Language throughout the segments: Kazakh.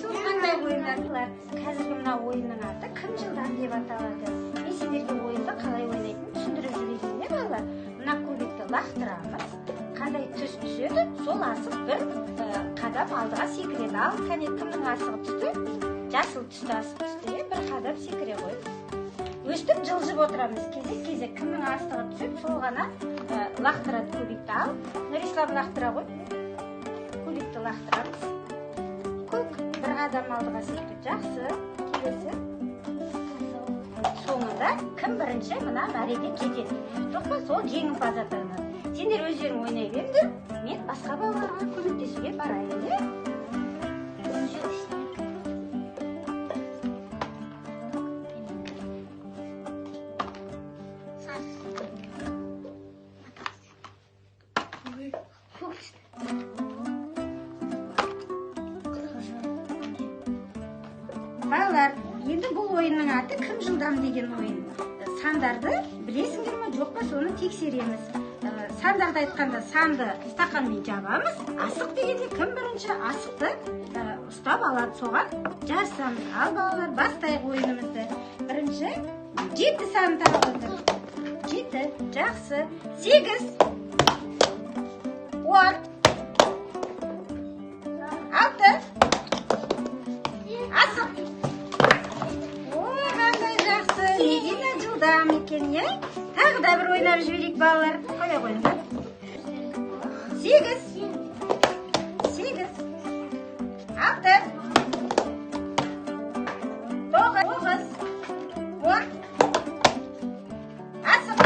Сол қандай ойындар? Қазіргі мына ойынның аты кім жылдам деп аталады. Мен сендерге ойынды қалай ойнайтынын түсіндіріп жіберейін, балалар. Мына кубикті лақтырамыз. Қандай түс түседі, сол асық бір қадам алдыға секіреді. Ал кәне кімнің асығы түсті? Жасыл түсті асық түсті, бір қадам секіре қойып. Өстіп жылжып отырамыз. Кезек кімнің асығы түсіп, сол ғана лақтырады кубикті. Ал Нұрислам лақтыра ғой. Кубикті лақтырамыз. Көк бір қадам алдыға секіріп, жақсы. Келесі. Соңында кім бірінші мына мәреге жетеді. Жоқ па, сол жеңімпаз атанады. Сендер өздерің ойнай беріңдер. Мен басқа балаларға көмектесуге барайын, е? Балалар, енді бұл ойынның аты кім жылдам деген ойын. Сандарды білесіңдер ме, жоқ па, соны тексереміз. Сандарды айтқанда санды стақанмен жабамыз. Асық дегенде кім бірінші асықты ұстап алады, соған жарысамыз. Ал балалар, бастайық ойынымызды. Бірінші 7 санын тағылды. 7, жақсы. 8, 10, 6, асық. Медина жылдам екен, е? Тағы да бір ойнап жіберейік, балалар. Қоя қойыңдар. 8, 6, 9, 10, асық.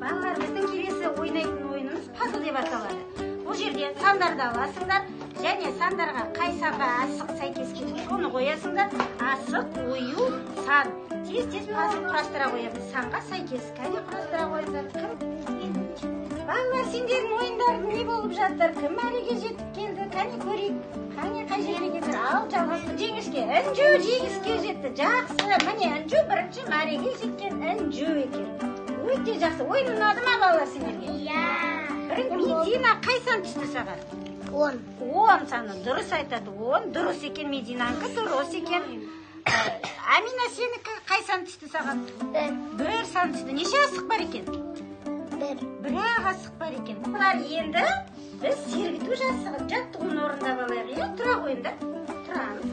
Балалар, біздің келесі ойнайтын ойынымыз пазл деп аталады. Бұл жерде сандарды аласыңдар. Және сандарға қай санға асық сәйкес келеді, соны қоясыңдар. Асық, ою, сан. Тез пазл құрастыра қоямыз. Санға сәйкес. Кәне құрастыра қойыңдар. Кім? Балалар, сендердің ойындарың не болып жатыр? Кім мәреге жетіп келді? Кәне көрейік. Кәне қай жерге кетір? Ал, жалғасты жеңіске. Інжу жеңіске жетті. Жақсы. Міне інжу бірінші мәреге жеткен інжу екен. Өте жақсы. Ойын ұнады ма, балалар, сендерге? Иә. Медина қай сан түсті саған? 10 саны дұрыс айтады. 10 дұрыс екен, Мединаңқы дұрыс екен. Амина, сенікі қай сан түсті саған? 1 сан түсті. Неше асық бар екен? 1 асық бар екен. Бұлар енді біз сергіту жаттығуын орындап алайық. Тұра қойыңдар. Тұрамыз.